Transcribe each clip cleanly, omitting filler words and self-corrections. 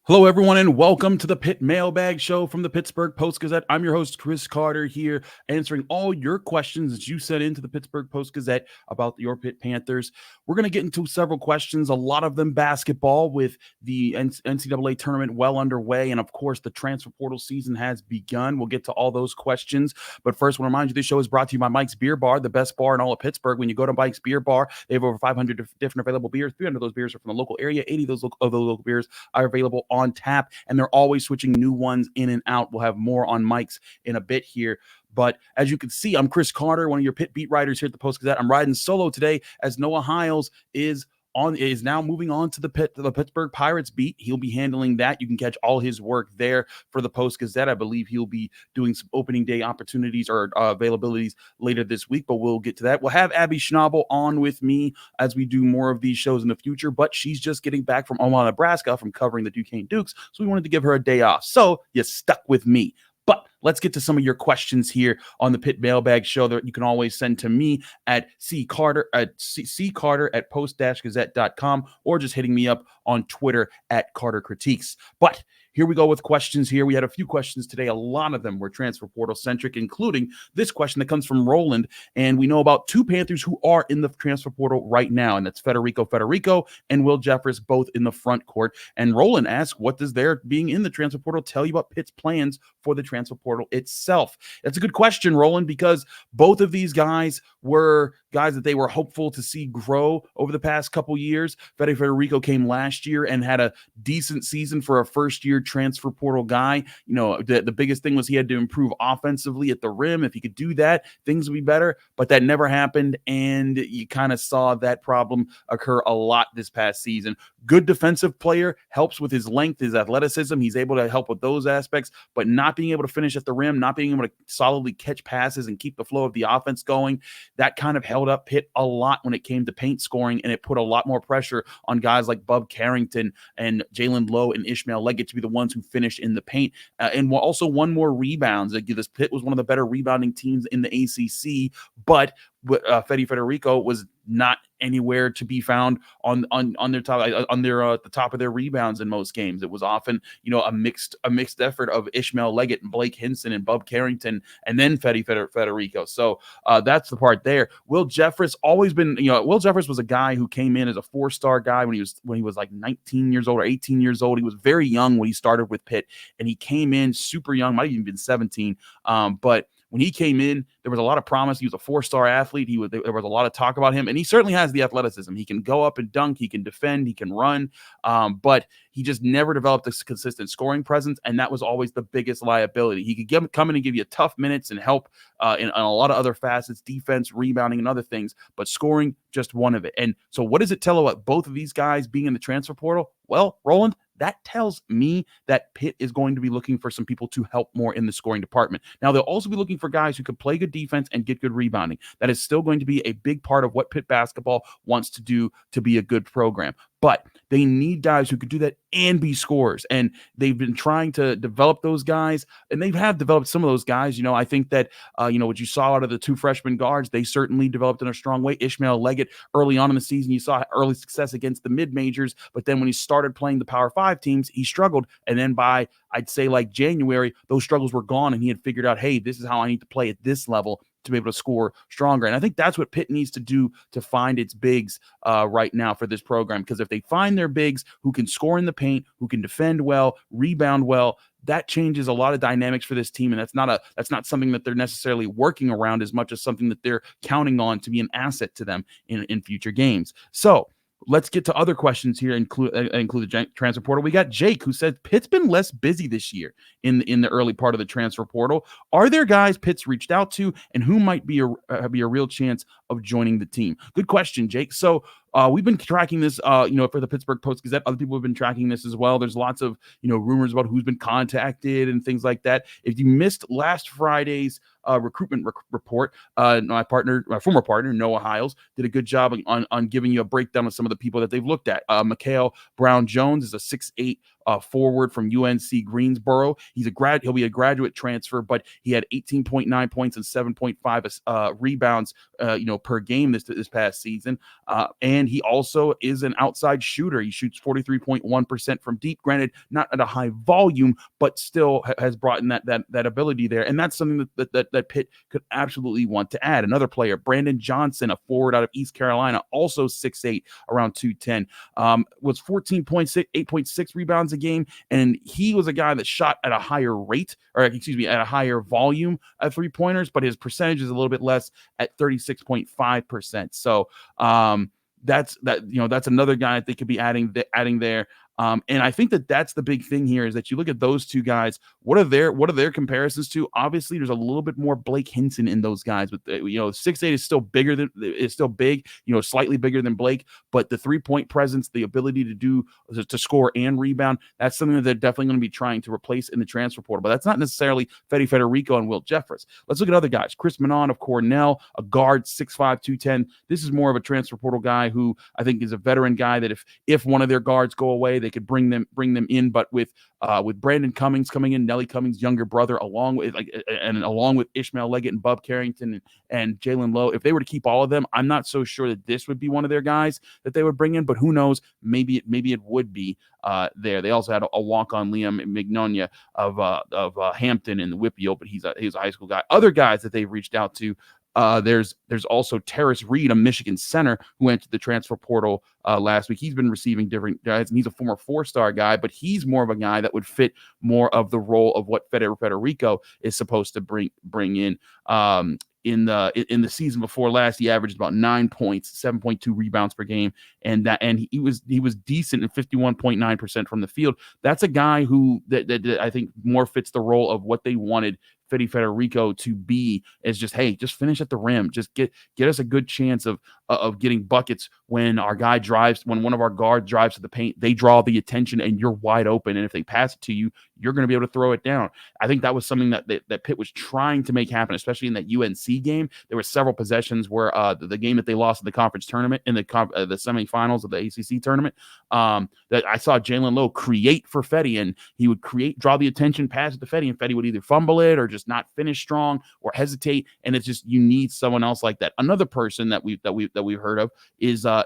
Hello, everyone, and welcome to the Pitt Mailbag Show from the Pittsburgh Post-Gazette. I'm your host, Chris Carter, here answering all your questions that you sent into the Pittsburgh Post-Gazette about your Pitt Panthers. We're going to get into several questions, a lot of them basketball, with the NCAA tournament well underway, and of course, the transfer portal season has begun. We'll get to all those questions, but first, I want to remind you this show is brought to you by Mike's Beer Bar, the best bar in all of Pittsburgh. When you go to Mike's Beer Bar, they have over 500 different available beers. 300 of those beers are from the local area. 80 of those local beers are available on tap, and they're always switching new ones in and out. We'll have more on Mike's in a bit here. But as you can see, I'm Chris Carter, one of your Pitt beat writers here at the Post-Gazette. I'm riding solo today as Noah Hiles is now moving on to the Pittsburgh Pirates beat. He'll be handling that. You can catch all his work there for the Post-Gazette. I believe he'll be doing some opening day opportunities or availabilities later this week, but we'll get to that. We'll have Abby Schnabel on with me as we do more of these shows in the future, but she's just getting back from Omaha, Nebraska from covering the Duquesne Dukes, so we wanted to give her a day off. So you stuck with me. But let's get to some of your questions here on the Pitt Mailbag Show that you can always send to me at ccarter at post-gazette.com, or just hitting me up on Twitter at Carter Critiques. But here we go with questions here. We had a few questions today. A lot of them were transfer portal centric, including this question that comes from Roland. And we know about two Panthers who are in the transfer portal right now, and that's Federiko Federiko and Will Jeffress, both in the front court. And Roland asked, what does their being in the transfer portal tell you about Pitt's plans for the transfer portal itself? That's a good question, Roland, because both of these guys were guys that they were hopeful to see grow over the past couple years. Federiko came last year and had a decent season for a first-year transfer portal guy. You know, the biggest thing was he had to improve offensively at the rim. If he could do that, things would be better, but that never happened, and you kind of saw that problem occur a lot this past season. Good defensive player, helps with his length, his athleticism. He's able to help with those aspects, but not being able to finish at the rim, not being able to solidly catch passes and keep the flow of the offense going, that kind of held up Pitt a lot when it came to paint scoring, and it put a lot more pressure on guys like Carrington and Jaland, Lowe, and Ishmael Leggett to be the ones who finished in the paint, and also won more rebounds. This Pitt was one of the better rebounding teams in the ACC, but Federiko was not anywhere to be found on their top, the top of their rebounds in most games. It was often, a mixed effort of Ishmael Leggett and Blake Hinson and Carrington and then Federiko. So that's the part there. Will Jeffress always been, Will Jeffress was a guy who came in as a 4-star guy when he was like 19 years old or 18 years old. He was very young when he started with Pitt, and he came in super young, might have even been 17. But when he came in, there was a lot of promise. He was a 4-star athlete. There was a lot of talk about him, and he certainly has the athleticism. He can go up and dunk. He can defend. He can run. But he just never developed this consistent scoring presence, and that was always the biggest liability. He could come in and give you tough minutes and help in a lot of other facets, defense, rebounding, and other things, but scoring, just one of it. And so what does it tell about both of these guys being in the transfer portal? Well, Roland, that tells me that Pitt is going to be looking for some people to help more in the scoring department. Now, they'll also be looking for guys who can play good defense and get good rebounding. That is still going to be a big part of what Pitt basketball wants to do to be a good program. But they need guys who could do that and be scorers. And they've been trying to develop those guys, and they have developed some of those guys. I think that, what you saw out of the two freshman guards, they certainly developed in a strong way. Ishmael Leggett, early on in the season, you saw early success against the mid-majors, but then when he started playing the Power 5 teams, he struggled. And then by, I'd say, like January, those struggles were gone, and he had figured out, hey, this is how I need to play at this level to be able to score stronger. And I think that's what Pitt needs to do to find its bigs right now for this program. Because if they find their bigs who can score in the paint, who can defend well, rebound well, that changes a lot of dynamics for this team. And that's not something that they're necessarily working around as much as something that they're counting on to be an asset to them in future games. So let's get to other questions here, include the transfer portal. We got Jake, who said Pitt's been less busy this year in the early part of the transfer portal. Are there guys Pitt's reached out to, and who might be a real chance of joining the team? Good question, Jake. So we've been tracking this, for the Pittsburgh Post-Gazette. Other people have been tracking this as well. There's lots of, rumors about who's been contacted and things like that. If you missed last Friday's recruitment report, my former partner, Noah Hiles, did a good job on giving you a breakdown of some of the people that they've looked at. Mikhail Brown-Jones is a 6'8", forward from UNC Greensboro. He'll be a graduate transfer, but he had 18.9 points and 7.5 rebounds, per game this past season. And he also is an outside shooter. He shoots 43.1% from deep. Granted, not at a high volume, but still has brought in that ability there. And that's something that Pitt could absolutely want to add. Another player, Brandon Johnson, a forward out of East Carolina, also 6'8", around 210, was 14 points, 8.6 rebounds a game. And he was a guy that shot at a higher rate, at a higher volume of three-pointers, but his percentage is a little bit less at 36.5%. So that's another guy that they could be adding there. And I think that's the big thing here is that you look at those two guys. What are their comparisons to? Obviously, there's a little bit more Blake Hinson in those guys. But 6'8" is still big, slightly bigger than Blake. But the 3-point presence, the ability to score and rebound, that's something that they're definitely going to be trying to replace in the transfer portal. But that's not necessarily Federiko and Will Jeffress. Let's look at other guys. Chris Manon of Cornell, a guard, 6'5", 210. This is more of a transfer portal guy who I think is a veteran guy that if one of their guards go away, they could bring them in. But with Brandon Cummings coming in, Nelly Cummings' younger brother, along with Ishmael Leggett and Bub Carrington and Jaland Lowe, if they were to keep all of them, I'm not so sure that this would be one of their guys that they would bring in. But who knows? Maybe it would be there. They also had a walk-on Liam Mignonia of Hampton in the WPIAL, but he's a high school guy. Other guys that they've reached out to. There's also Terrace Reed, a Michigan center who went to the transfer portal last week. He's been receiving different guys, and he's a former 4-star guy, but he's more of a guy that would fit more of the role of what Federiko is supposed to bring in. In the season before last, he averaged about 9 points, 7.2 rebounds per game, and he was decent at 51.9% from the field. That's a guy who that I think more fits the role of what they wanted Federiko to be, is just finish at the rim, just get us a good chance of getting buckets when one of our guards drives to the paint, they draw the attention and you're wide open, and if they pass it to you, you're going to be able to throw it down. I think that was something that Pitt was trying to make happen, especially in that UNC game. There were several possessions where the game that they lost in the conference tournament, in the semifinals of the ACC tournament, that I saw Jaland Lowe create for Fedi, and he would draw the attention, pass it to Fedi, and Fedi would either fumble it or just not finish strong or hesitate. And it's just, you need someone else like that. Another person that we've heard of is a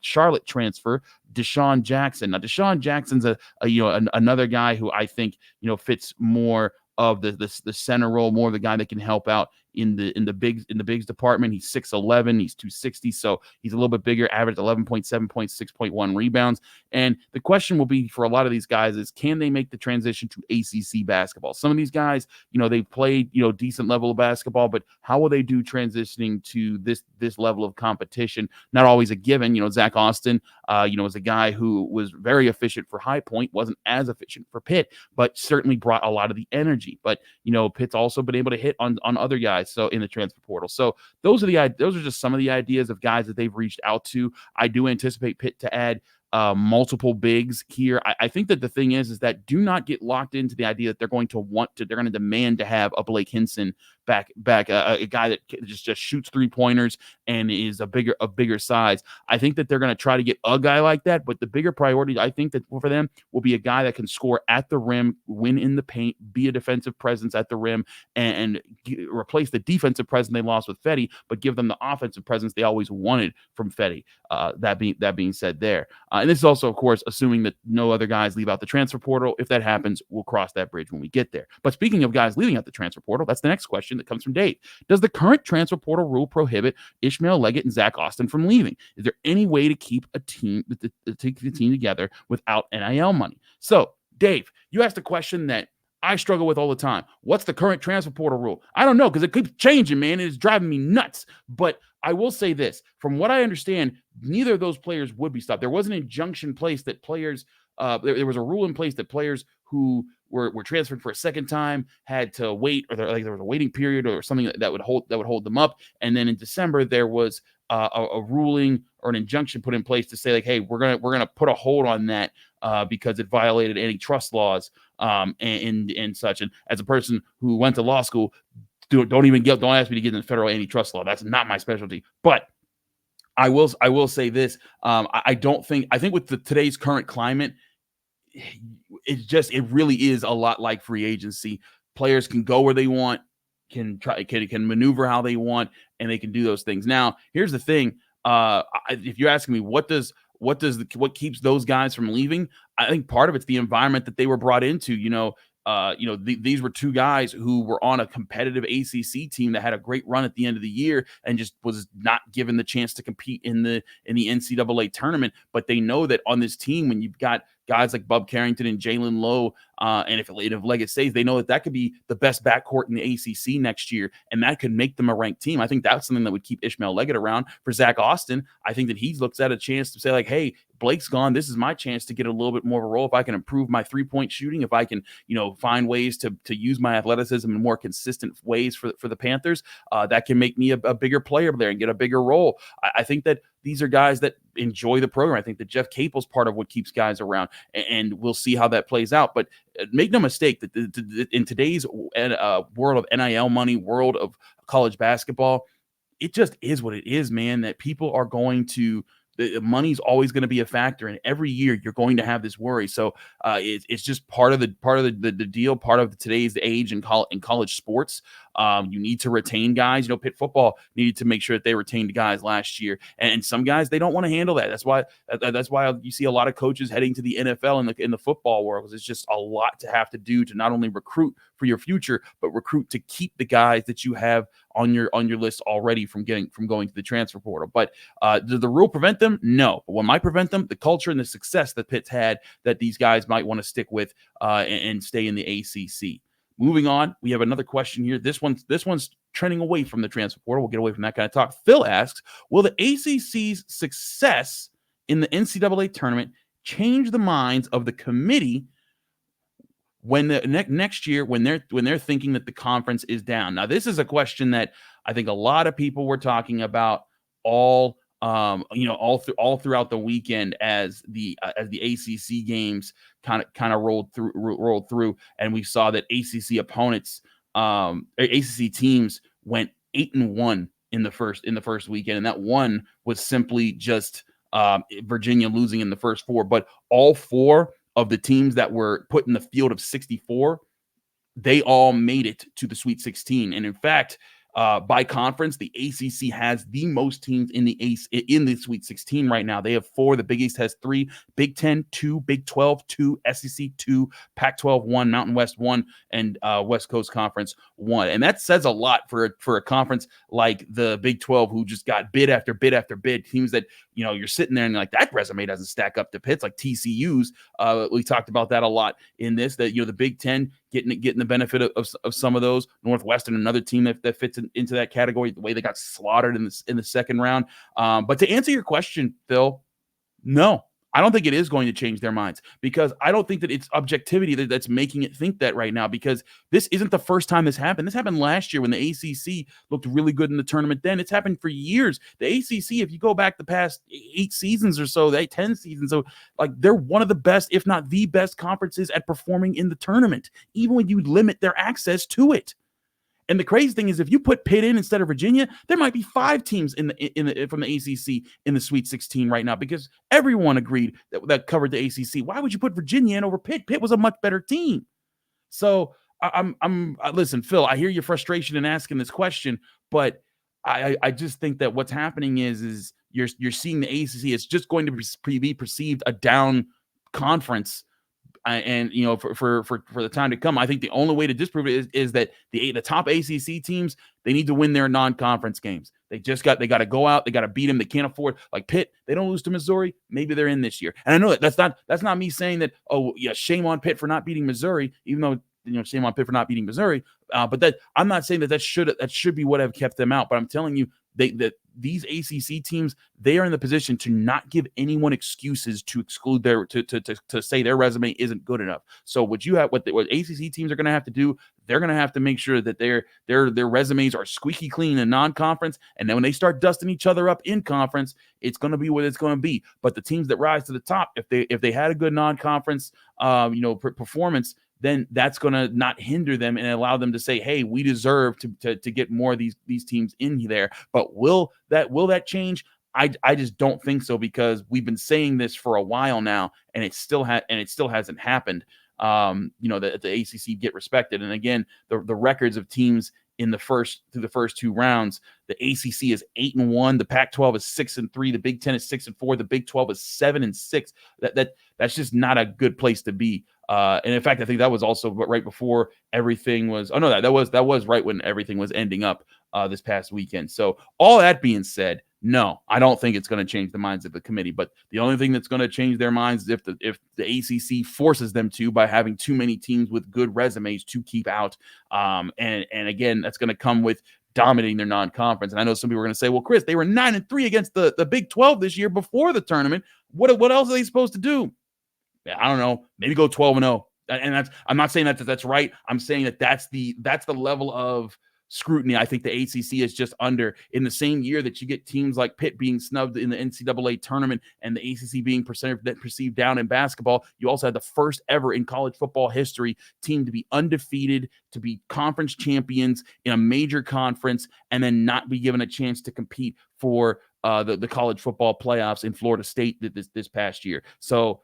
Charlotte transfer, Deshaun Jackson. Now, Deshaun Jackson's another guy who I think fits more of the center role, more of the guy that can help out in the bigs department. He's 6'11", he's 260, so he's a little bit bigger, averaged 11.7 points, 6.1 rebounds. And the question will be for a lot of these guys is, can they make the transition to ACC basketball? Some of these guys, they've played, decent level of basketball, but how will they do transitioning to this level of competition? Not always a given. Zach Austin, was a guy who was very efficient for High Point, wasn't as efficient for Pitt, but certainly brought a lot of the energy. But, Pitt's also been able to hit on other guys, so in the transfer portal. So those are just some of the ideas of guys that they've reached out to. I do anticipate Pitt to add multiple bigs here. I think that the thing is that do not get locked into the idea that they're going to demand to have a Blake Hinson back, a guy that just shoots 3-pointers and is a bigger size. I think that they're going to try to get a guy like that, but the bigger priority, I think, that for them will be a guy that can score at the rim, win in the paint, be a defensive presence at the rim, and replace the defensive presence they lost with Fedi, but give them the offensive presence they always wanted from Fedi. That being said there. And this is also, of course, assuming that no other guys leave out the transfer portal. If that happens, we'll cross that bridge when we get there. But speaking of guys leaving out the transfer portal, that's the next question that comes from Dave. Does the current transfer portal rule prohibit Ishmael Leggett and Zach Austin from leaving? Is there any way to keep the team together without NIL money? So, Dave, you asked a question that I struggle with all the time. What's the current transfer portal rule? I don't know, because it keeps changing, man. It is driving me nuts. But I will say this. From what I understand, neither of those players would be stopped. There was an injunction placed that players there was a rule in place that players who were transferred for a second time had to wait, or there was a waiting period or something that would hold them up. And then in December, there was a ruling or an injunction put in place to say, like, hey, we're gonna put a hold on that because it violated antitrust laws and such. And as a person who went to law school, don't ask me to get in the federal antitrust law. That's not my specialty. But I will say this. I think with today's current climate, it really is a lot like free agency. Players can go where they want, can maneuver how they want, and they can do those things. Now, here's the thing. If you're asking me what keeps those guys from leaving, I think part of it's the environment that they were brought into. These were two guys who were on a competitive ACC team that had a great run at the end of the year and just was not given the chance to compete in the NCAA tournament. But they know that on this team, when you've got guys like Bub Carrington and Jaland Lowe, and if Leggett stays, they know that could be the best backcourt in the ACC next year, and that could make them a ranked team. I think that's something that would keep Ishmael Leggett around. For Zach Austin, I think that he looks at a chance to say, like, hey, Blake's gone. This is my chance to get a little bit more of a role. If I can improve my three-point shooting, if I can, find ways to use my athleticism in more consistent ways for the Panthers, that can make me a bigger player there and get a bigger role. I think that these are guys that enjoy the program. I think that Jeff Capel is part of what keeps guys around, and we'll see how that plays out. But make no mistake that in today's world of NIL money, world of college basketball, it just is what it is, man, that people are going to – the money's always going to be a factor, and every year you're going to have this worry. So it's just part of the deal, part of today's age in college sports. You need to retain guys. Pitt football needed to make sure that they retained guys last year, and some guys, they don't want to handle that. That's why you see a lot of coaches heading to the NFL in the football world, because it's just a lot to have to do to not only recruit for your future, but recruit to keep the guys that you have on your list already from going to the transfer portal. But does the rule prevent them? No. But what might prevent them? The culture and the success that Pitt's had, that these guys might want to stick with and stay in the ACC. Moving on, we have another question here. This one's trending away from the transfer portal. We'll get away from that kind of talk. Phil asks, will the ACC's success in the NCAA tournament change the minds of the committee when next year when they're thinking that the conference is down? Now, this is a question that I think a lot of people were talking about all throughout the weekend as the ACC games kind of rolled through, and we saw that ACC opponents, ACC teams went 8-1 in the first weekend, and that one was simply just Virginia losing in the first four. But all four of the teams that were put in the field of 64, they all made it to the Sweet 16, and in fact, by conference, the ACC has the most teams in the Sweet 16 right now. They have 4. The Big East has 3. Big 10 2, Big 12 2, SEC 2, Pac-12 1, Mountain West 1, and West Coast Conference 1. And that says a lot for a conference like the Big 12, who just got bid after bid after bid. Teams that you're sitting there and you're like, that resume doesn't stack up to Pitt's, like TCU's. We talked about that a lot in this. That the Big 10 getting the benefit of some of those. Northwestern, another team that fits into that category, the way they got slaughtered in the second round. But to answer your question, Phil, no, I don't think it is going to change their minds, because I don't think that it's objectivity that's making it think that right now, because this isn't the first time this happened. This happened last year when the ACC looked really good in the tournament then. It's happened for years. The ACC, if you go back the past 8 seasons or so, 10 seasons, so like they're one of the best, if not the best conferences at performing in the tournament, even when you limit their access to it. And the crazy thing is, if you put Pitt in instead of Virginia, there might be 5 teams from the ACC in the Sweet 16 right now, because everyone agreed that covered the ACC. Why would you put Virginia in over Pitt? Pitt was a much better team. So listen, Phil, I hear your frustration in asking this question, but I just think that what's happening is you're seeing the ACC. It's just going to be perceived a down conference. And for the time to come, I think the only way to disprove it is that the top ACC teams, they need to win their non-conference games. They got to go out, they got to beat them. They can't afford, like Pitt, they don't lose to Missouri. Maybe they're in this year. And I know that's not me saying that, oh yeah, shame on Pitt for not beating Missouri, even though shame on Pitt for not beating Missouri. But that I'm not saying that should be what have kept them out. But I'm telling you that these ACC teams, they are in the position to not give anyone excuses to exclude to say their resume isn't good enough. So what ACC teams are going to have to do, they're going to have to make sure that their resumes are squeaky clean in non-conference, and then when they start dusting each other up in conference, it's going to be what it's going to be. But the teams that rise to the top, if they had a good non-conference performance, then that's going to not hinder them and allow them to say, hey, we deserve to get more of these teams in there. But will that change? I just don't think so, because we've been saying this for a while now, and it still hasn't happened. The ACC get respected. And again, the records of teams through the first two rounds, the ACC is 8-1, the Pac-12 is 6-3, the Big Ten is 6-4, the Big 12 is 7-6. That's just not a good place to be. And in fact, I think that was also right before everything was. Oh no, that was right when everything was ending up this past weekend. So all that being said, no, I don't think it's going to change the minds of the committee. But the only thing that's going to change their minds is if the ACC forces them to, by having too many teams with good resumes to keep out. And again, that's going to come with dominating their non-conference. And I know some people are going to say, well, Chris, they were 9-3 against the Big 12 this year before the tournament. What else are they supposed to do? I don't know. Maybe go 12-0. And I'm not saying that's right. I'm saying that's the level of scrutiny I think the ACC is just under. In the same year that you get teams like Pitt being snubbed in the NCAA tournament and the ACC being perceived down in basketball, you also had the first ever in college football history team to be undefeated, to be conference champions in a major conference, and then not be given a chance to compete for the college football playoffs in Florida State this past year. So,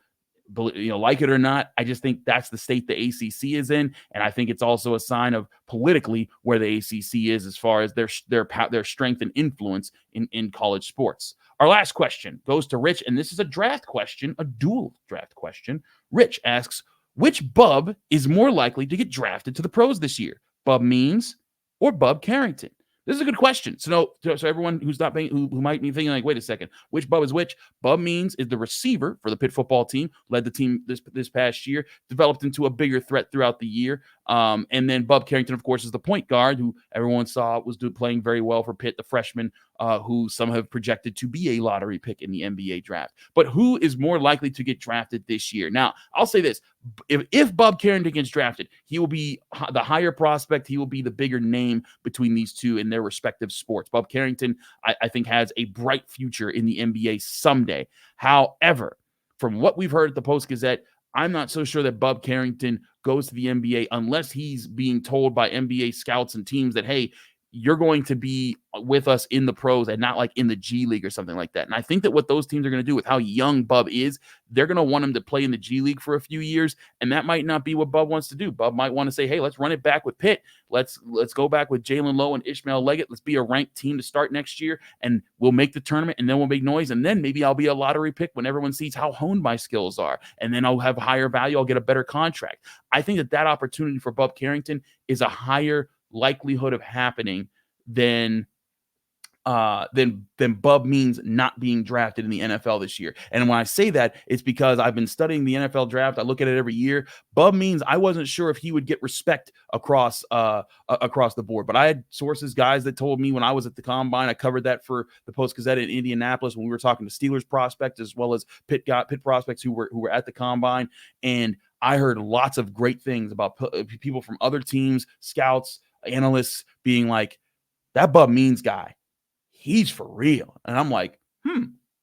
like it or not, I just think that's the state the ACC is in, and I think it's also a sign of politically where the ACC is as far as their strength and influence in college sports. Our last question goes to Rich, and this is a draft question, a dual draft question. Rich asks, which Bub is more likely to get drafted to the pros this year, Bub Means or Bub Carrington? This is a good question. So everyone who's not paying, who might be thinking like, wait a second, which Bub is which? Bub Means is the receiver for the Pitt football team, led the team this past year, developed into a bigger threat throughout the year. And then Bub Carrington, of course, is the point guard who everyone saw was playing very well for Pitt, the freshman who some have projected to be a lottery pick in the NBA draft. But who is more likely to get drafted this year? Now, I'll say this. If Bub Carrington gets drafted, he will be the higher prospect. He will be the bigger name between these two in their respective sports. Bub Carrington, I think, has a bright future in the NBA someday. However, from what we've heard at the Post-Gazette, I'm not so sure that Bub Carrington goes to the NBA unless he's being told by NBA scouts and teams that, hey, you're going to be with us in the pros and not like in the G League or something like that. And I think that what those teams are going to do with how young Bub is, they're going to want him to play in the G League for a few years. And that might not be what Bub wants to do. Bub might want to say, hey, let's run it back with Pitt. Let's go back with Jaland, Lowe, and Ishmael Leggett. Let's be a ranked team to start next year, and we'll make the tournament, and then we'll make noise. And then maybe I'll be a lottery pick when everyone sees how honed my skills are. And then I'll have higher value. I'll get a better contract. I think that opportunity for Bub Carrington is a higher likelihood of happening than Bub Means not being drafted in the NFL this year. And when I say that, it's because I've been studying the NFL draft. I look at it every year. Bub Means, I wasn't sure if he would get respect across the board, but I had sources, guys that told me when I was at the Combine. I covered that for the Post-Gazette in Indianapolis when we were talking to Steelers prospects as well as Pitt prospects who were at the Combine. And I heard lots of great things about people from other teams, scouts, analysts being like, that Bub Means guy, he's for real. And I'm like,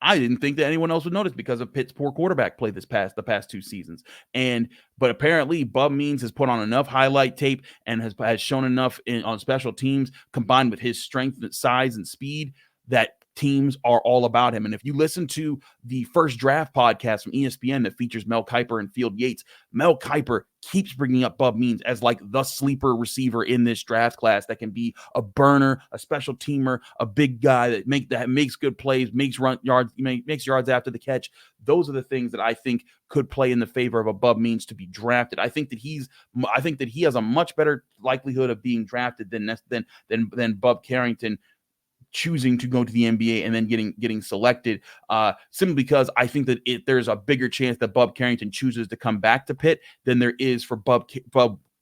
I didn't think that anyone else would notice because of Pitt's poor quarterback play the past two seasons. But apparently Bub Means has put on enough highlight tape and has shown enough on special teams combined with his strength, size, and speed that teams are all about him. And if you listen to the First Draft podcast from ESPN that features Mel Kiper and Field Yates, Mel Kiper keeps bringing up Bub Means as like the sleeper receiver in this draft class that can be a burner, a special teamer, a big guy that makes good plays, makes yards after the catch. Those are the things that I think could play in the favor of a Bub Means to be drafted. I think that he has a much better likelihood of being drafted than Bub Carrington choosing to go to the NBA and then getting selected, simply because I think that there's a bigger chance that Bub Carrington chooses to come back to Pitt than there is for Bub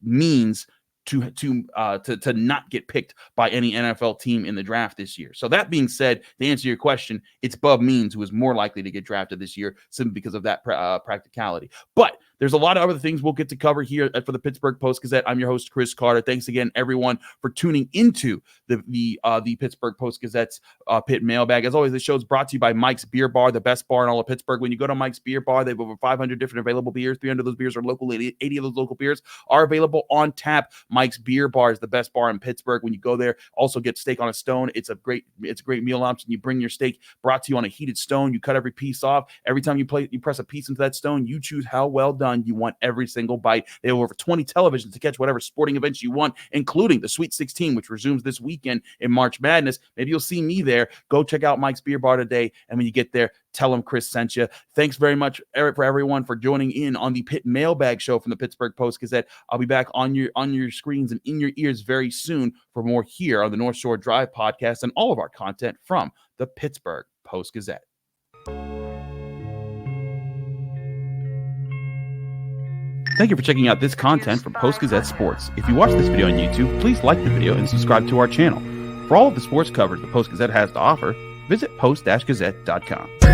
Means to not get picked by any NFL team in the draft this year. So that being said, to answer your question, it's Bub Means who is more likely to get drafted this year simply because of that practicality. But There's a lot of other things we'll get to cover here for the Pittsburgh Post-Gazette. I'm your host, Chris Carter. Thanks again, everyone, for tuning into the Pittsburgh Post-Gazette's Pitt Mailbag. As always, the show is brought to you by Mike's Beer Bar, the best bar in all of Pittsburgh. When you go to Mike's Beer Bar, they have over 500 different available beers. 300 of those beers are local. 80 of those local beers are available on tap. Mike's Beer Bar is the best bar in Pittsburgh. When you go there, also get steak on a stone. It's a great meal option. You bring your steak brought to you on a heated stone. You cut every piece off. Every time you press a piece into that stone, you choose how well done you want every single bite. They have over 20 televisions to catch whatever sporting events you want, including the Sweet 16, which resumes this weekend in March Madness. Maybe you'll see me there. Go check out Mike's Beer Bar today, and when you get there, tell them Chris sent you. Thanks very much, Eric, for everyone for joining in on the Pitt Mailbag Show from the Pittsburgh Post-Gazette. I'll be back on your screens and in your ears very soon for more here on the North Shore Drive podcast and all of our content from the Pittsburgh Post-Gazette. Thank you for checking out this content from Post-Gazette Sports. If you watch this video on YouTube, please like the video and subscribe to our channel. For all of the sports coverage the Post-Gazette has to offer, visit post-gazette.com.